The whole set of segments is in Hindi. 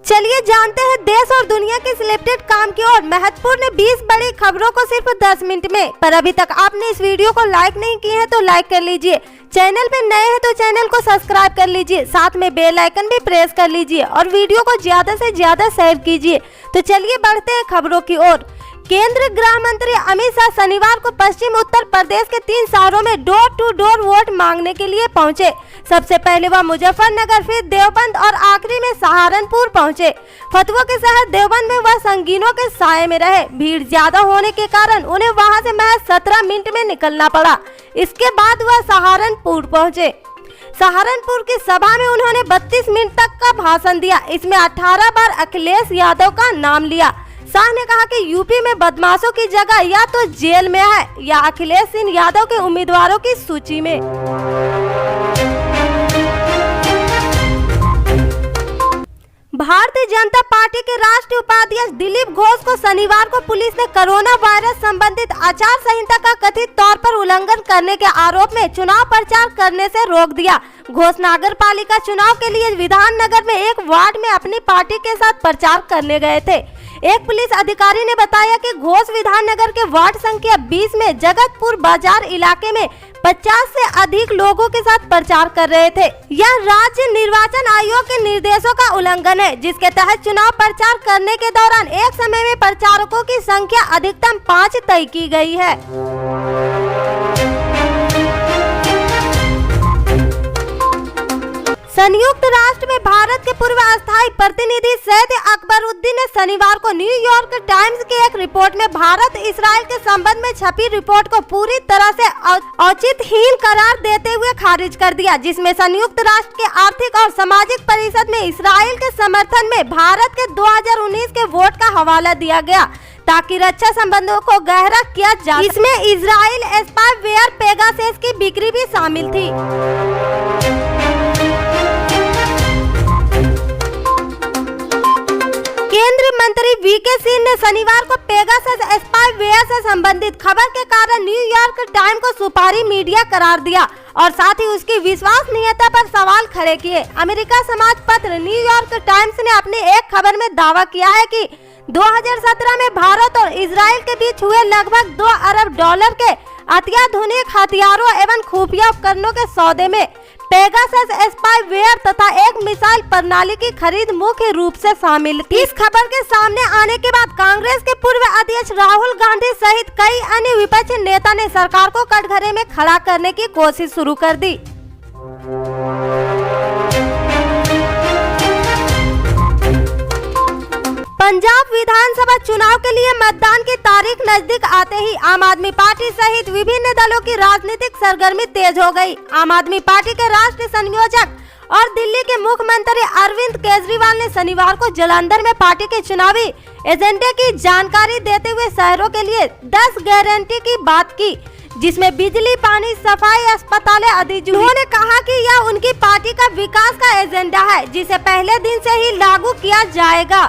चलिए जानते हैं देश और दुनिया के सिलेक्टेड काम की और महत्वपूर्ण 20 बड़ी खबरों को सिर्फ 10 मिनट में। पर अभी तक आपने इस वीडियो को लाइक नहीं किए हैं तो लाइक कर लीजिए, चैनल पे नए हैं तो चैनल को सब्सक्राइब कर लीजिए, साथ में बेल आइकन भी प्रेस कर लीजिए और वीडियो को ज्यादा से ज्यादा शेयर कीजिए। तो चलिए बढ़ते हैं खबरों की ओर। केंद्रीय गृह मंत्री अमित शाह शनिवार को पश्चिम उत्तर प्रदेश के 3 शहरों में डोर टू डोर वोट मांगने के लिए पहुंचे। सबसे पहले वह मुजफ्फरनगर, फिर देवबंद और आखिरी में सहारनपुर पहुंचे। फतुआ के शहर देवबंद में वह संगीनों के साए में रहे। भीड़ ज्यादा होने के कारण उन्हें वहां से महज 17 मिनट में निकलना पड़ा। इसके बाद वह सहारनपुर पहुंचे। सहारनपुर की सभा में उन्होंने 32 मिनट तक का भाषण दिया। इसमें 18 बार अखिलेश यादव का नाम लिया। शाह ने कहा कि यूपी में बदमाशों की जगह या तो जेल में है या अखिलेश सिंह यादव के उम्मीदवारों की सूची में। भारतीय जनता पार्टी के राष्ट्रीय उपाध्यक्ष दिलीप घोष को शनिवार को पुलिस ने कोरोना वायरस संबंधित आचार संहिता का कथित तौर पर उल्लंघन करने के आरोप में चुनाव प्रचार करने से रोक दिया। घोष नगर पालिका चुनाव के लिए विधाननगर में एक वार्ड में अपनी पार्टी के साथ प्रचार करने गए थे। एक पुलिस अधिकारी ने बताया कि घोष विधाननगर के वार्ड संख्या 20 में जगतपुर बाजार इलाके में 50 से अधिक लोगों के साथ प्रचार कर रहे थे। यह राज्य निर्वाचन आयोग के निर्देशों का उल्लंघन है, जिसके तहत चुनाव प्रचार करने के दौरान एक समय में प्रचारकों की संख्या अधिकतम 5 तय की गई है। संयुक्त राष्ट्र में भारत के पूर्व अस्थायी प्रतिनिधि सैयद अकबरुद्दीन ने शनिवार को न्यूयॉर्क टाइम्स की एक रिपोर्ट में भारत इसराइल के संबंध में छपी रिपोर्ट को पूरी तरह से औचित्यहीन करार देते हुए खारिज कर दिया, जिसमें संयुक्त राष्ट्र के आर्थिक और सामाजिक परिषद में इसराइल के समर्थन में भारत के 2019 के वोट का हवाला दिया गया ताकि रक्षा संबंधों को गहरा किया जा। इसमें इजराइल स्पाईवेयर पेगासस की बिक्री भी शामिल थी। केंद्रीय मंत्री वीके सिंह ने शनिवार को पेगासस स्पाईवेयर से संबंधित खबर के कारण न्यूयॉर्क टाइम्स को सुपारी मीडिया करार दिया और साथ ही उसकी विश्वसनीयता पर सवाल खड़े किए। अमेरिका समाज पत्र न्यूयॉर्क टाइम्स ने अपनी एक खबर में दावा किया है कि 2017 में भारत और इजराइल के बीच हुए लगभग $2 अरब के अत्याधुनिक हथियारों एवं खुफिया उपकरणों के सौदे में पेगासस स्पाईवेयर तथा एक मिसाइल प्रणाली की खरीद मुख्य रूप से शामिल थी। इस खबर के सामने आने के बाद कांग्रेस के पूर्व अध्यक्ष राहुल गांधी सहित कई अन्य विपक्षी नेता ने सरकार को कटघरे में खड़ा करने की कोशिश शुरू कर दी। पंजाब विधानसभा चुनाव के लिए मतदान की तारीख नजदीक आते ही आम आदमी पार्टी सहित विभिन्न दलों की राजनीतिक सरगर्मी तेज हो गई। आम आदमी पार्टी के राष्ट्रीय संयोजक और दिल्ली के मुख्यमंत्री अरविंद केजरीवाल ने शनिवार को जालंधर में पार्टी के चुनावी एजेंडे की जानकारी देते हुए शहरों के लिए 10 गारंटी की बात की, जिसमें बिजली, पानी, सफाई, अस्पताल आदि। उन्होंने कहा कि यह उनकी पार्टी का विकास का एजेंडा है, जिसे पहले दिन से ही लागू किया जाएगा।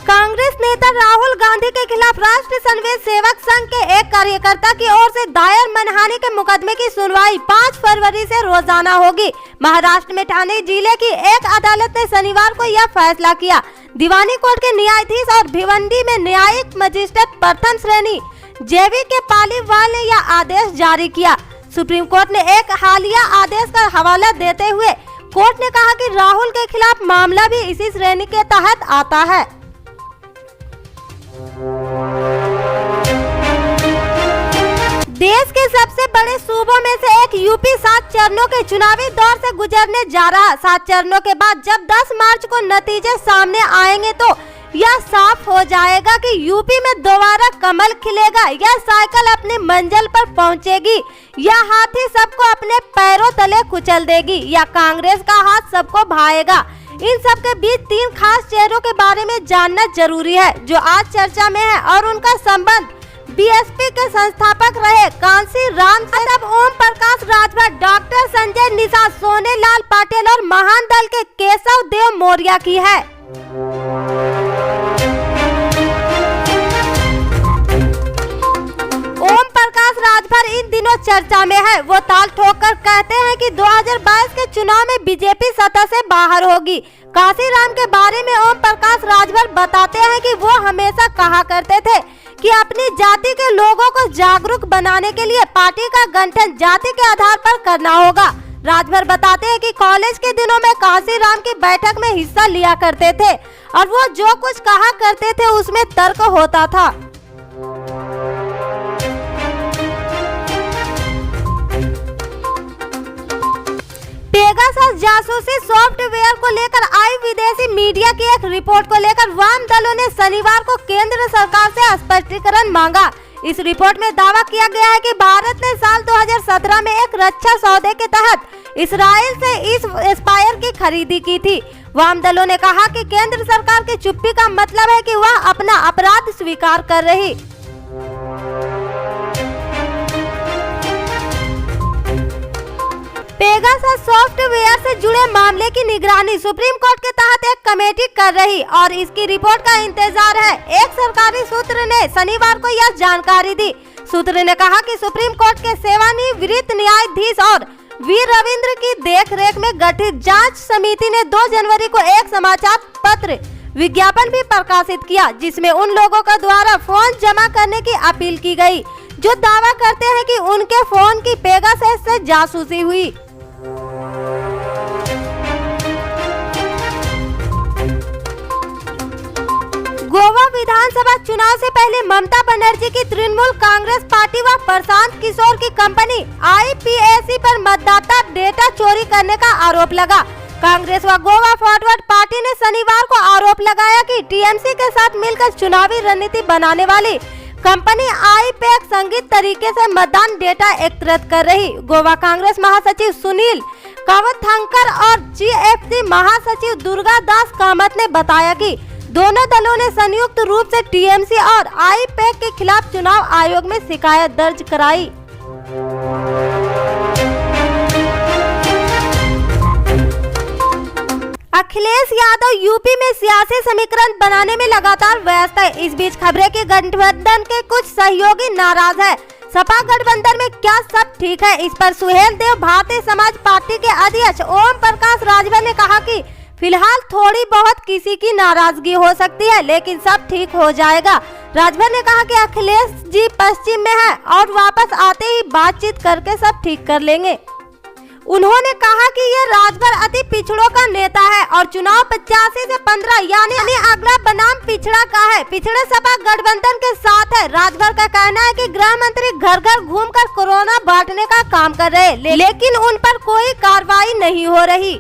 कांग्रेस नेता राहुल गांधी के खिलाफ राष्ट्रीय स्वयं सेवक संघ के एक कार्यकर्ता की ओर से दायर मानहानि के मुकदमे की सुनवाई 5 फरवरी से रोजाना होगी। महाराष्ट्र में ठाणे जिले की एक अदालत ने शनिवार को यह फैसला किया। दीवानी कोर्ट के न्यायाधीश और भिवंडी में न्यायिक मजिस्ट्रेट प्रथम श्रेणी जेवी के पालीवाल ने यह आदेश जारी किया। सुप्रीम कोर्ट ने एक हालिया आदेश का हवाला देते हुए कोर्ट ने कहा कि राहुल के खिलाफ मामला भी इसी श्रेणी के तहत आता है। देश के सबसे बड़े सूबों में से एक यूपी 7 चरणों के चुनावी दौर से गुजरने जा रहा। 7 चरणों के बाद जब 10 मार्च को नतीजे सामने आएंगे तो यह साफ हो जाएगा कि यूपी में दोबारा कमल खिलेगा या साइकिल अपनी मंजिल पर पहुंचेगी, या हाथी सबको अपने पैरों तले कुचल देगी, या कांग्रेस का हाथ सबको भाएगा। इन सब के बीच 3 खास चेहरों के बारे में जानना जरूरी है जो आज चर्चा में है और उनका संबंध बीएसपी के संस्थापक रहे कांसी राम से ओम प्रकाश राजभर, डॉक्टर संजय निषाद, सोनेलाल पाटिल और महान दल के केशव देव मौर्य की है। ओम प्रकाश राजभर इन दिनों चर्चा में है, वो ताल ठोककर कहते हैं कि 2022 के चुनाव में बीजेपी सत्ता से बाहर होगी। काशीराम के बारे में ओम प्रकाश राजभर बताते हैं कि वो हमेशा कहा करते थे कि अपनी जाति के लोगों को जागरूक बनाने के लिए पार्टी का गठन जाति के आधार पर करना होगा। राजभर बताते हैं कि कॉलेज के दिनों में काशीराम की बैठक में हिस्सा लिया करते थे और वो जो कुछ कहा करते थे उसमें तर्क होता था। पेगासस जासूसी सॉफ्टवेयर को लेकर आई विदेशी मीडिया की एक रिपोर्ट को लेकर वाम दलों ने शनिवार को केंद्र सरकार से स्पष्टीकरण मांगा। इस रिपोर्ट में दावा किया गया है कि भारत ने साल 2017 में एक रक्षा सौदे के तहत इस्राइल से इस स्पायर की खरीदी की थी। वाम दलों ने कहा कि केंद्र सरकार की चुप्पी का मतलब है कि वह अपना अपराध स्वीकार कर रही। पेगासस सॉफ्टवेयर से जुड़े मामले की निगरानी सुप्रीम कोर्ट के तहत एक कमेटी कर रही और इसकी रिपोर्ट का इंतजार है। एक सरकारी सूत्र ने शनिवार को यह जानकारी दी। सूत्र ने कहा कि सुप्रीम कोर्ट के सेवानिवृत्त न्यायाधीश और वी रविंद्र की देखरेख में गठित जांच समिति ने 2 जनवरी को एक समाचार पत्र विज्ञापन भी प्रकाशित किया, जिसमें उन लोगों का द्वारा फोन जमा करने की अपील की गई जो दावा करते हैं कि उनके फोन की पेगासस से जासूसी हुई। गोवा विधानसभा चुनाव से पहले ममता बनर्जी की तृणमूल कांग्रेस पार्टी व प्रशांत किशोर की कंपनी IPAC पर मतदाता डेटा चोरी करने का आरोप लगा। कांग्रेस व गोवा फॉरवर्ड पार्टी ने शनिवार को आरोप लगाया कि TMC के साथ मिलकर चुनावी रणनीति बनाने वाली कंपनी IPAC संगीत तरीके से मतदान डेटा एकत्रित कर रही। गोवा कांग्रेस महासचिव सुनील कवथंकर और GFC महासचिव दुर्गा दास कामत ने बताया कि दोनों दलों ने संयुक्त रूप से TMC और IPAC के खिलाफ चुनाव आयोग में शिकायत दर्ज कराई। अखिलेश यादव यूपी में सियासी समीकरण बनाने में लगातार व्यस्त है। इस बीच खबरें कि गठबंधन के कुछ सहयोगी नाराज है। सपा गठबंधन में क्या सब ठीक है, इस पर सुहेल देव भारतीय समाज पार्टी के अध्यक्ष ओम प्रकाश राजभर ने कहा कि फिलहाल थोड़ी बहुत किसी की नाराजगी हो सकती है, लेकिन सब ठीक हो जाएगा। राजभर ने कहा कि अखिलेश जी पश्चिम में है और वापस आते ही बातचीत करके सब ठीक कर लेंगे। उन्होंने कहा कि ये राजभर अति पिछड़ों का नेता है और चुनाव 85 से 15 यानी अगला बनाम पिछड़ा का है। पिछड़े सपा गठबंधन के साथ है। राजभर का कहना है कि गृह मंत्री घर घर घूमकर कोरोना बांटने का काम कर रहे, लेकिन उन पर कोई कार्रवाई नहीं हो रही।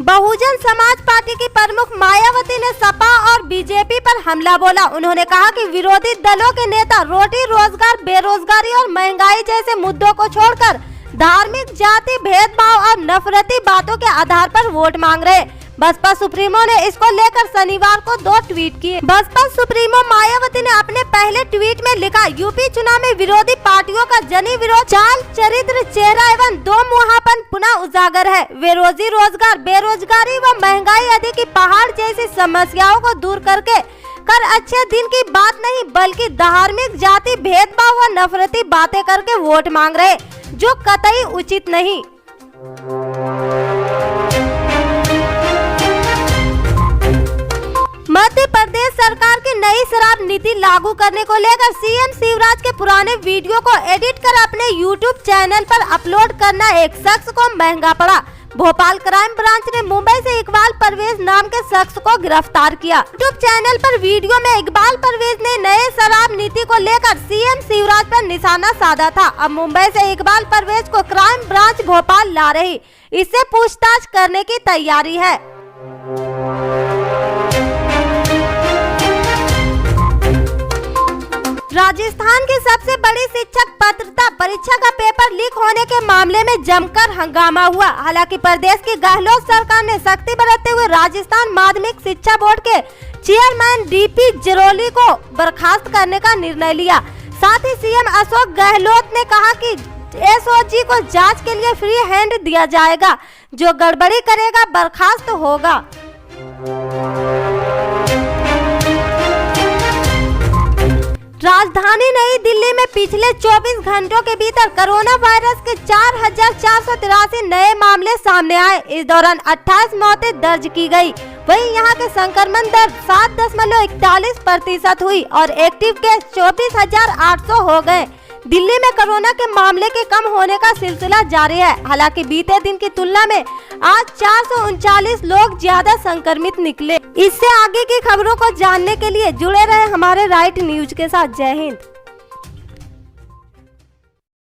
बहुजन समाज पार्टी की प्रमुख मायावती ने सपा और बीजेपी पर हमला बोला। उन्होंने कहा कि विरोधी दलों के नेता रोटी रोजगार, बेरोजगारी और महंगाई जैसे मुद्दों को छोड़कर धार्मिक, जाति भेदभाव और नफरती बातों के आधार पर वोट मांग रहे। बसपा सुप्रीमो ने इसको लेकर शनिवार को 2 ट्वीट किए। बसपा सुप्रीमो मायावती ने अपने पहले ट्वीट में लिखा, यूपी चुनाव में विरोधी पार्टियों का जनी विरोध, चाल, चरित्र, चेहरा एवं दो मुहापन पुनः उजागर है। वे रोजी रोजगार, बेरोजगारी व महंगाई आदि की पहाड़ जैसी समस्याओं को दूर करके अच्छे दिन की बात नहीं बल्कि धार्मिक, जाति भेदभाव व नफरती बातें करके वोट मांग रहे, जो कतई उचित नहीं। मध्य प्रदेश सरकार की नई शराब नीति लागू करने को लेकर सीएम शिवराज के पुराने वीडियो को एडिट कर अपने यूट्यूब चैनल पर अपलोड करना एक शख्स को महंगा पड़ा। भोपाल क्राइम ब्रांच ने मुंबई से इकबाल परवेज नाम के शख्स को गिरफ्तार किया। यूट्यूब चैनल पर वीडियो में इकबाल परवेज ने नए शराब नीति को लेकर सीएम शिवराज पर निशाना साधा था। अब मुंबई से इकबाल परवेज को क्राइम ब्रांच भोपाल ला रही, इससे पूछताछ करने की तैयारी है। राजस्थान की सबसे बड़ी शिक्षक पात्रता परीक्षा का पेपर लीक होने के मामले में जमकर हंगामा हुआ। हालांकि प्रदेश की गहलोत सरकार ने सख्ती बरतते हुए राजस्थान माध्यमिक शिक्षा बोर्ड के चेयरमैन DP जरोली को बर्खास्त करने का निर्णय लिया। साथ ही सीएम अशोक गहलोत ने कहा कि SOG को जांच के लिए फ्री हैंड दिया जाएगा, जो गड़बड़ी करेगा बर्खास्त होगा। राजधानी नई दिल्ली में पिछले 24 घंटों के भीतर कोरोना वायरस के 4,483 नए मामले सामने आए। इस दौरान 28 मौतें दर्ज की गई। वहीं यहां के संक्रमण दर 7.41% हुई और एक्टिव केस 24,800 हो गए। दिल्ली में कोरोना के मामले के कम होने का सिलसिला जारी है। हालांकि बीते दिन की तुलना में आज 439 लोग ज्यादा संक्रमित निकले। इससे आगे की खबरों को जानने के लिए जुड़े रहे हमारे राइट न्यूज के साथ। जय हिंद।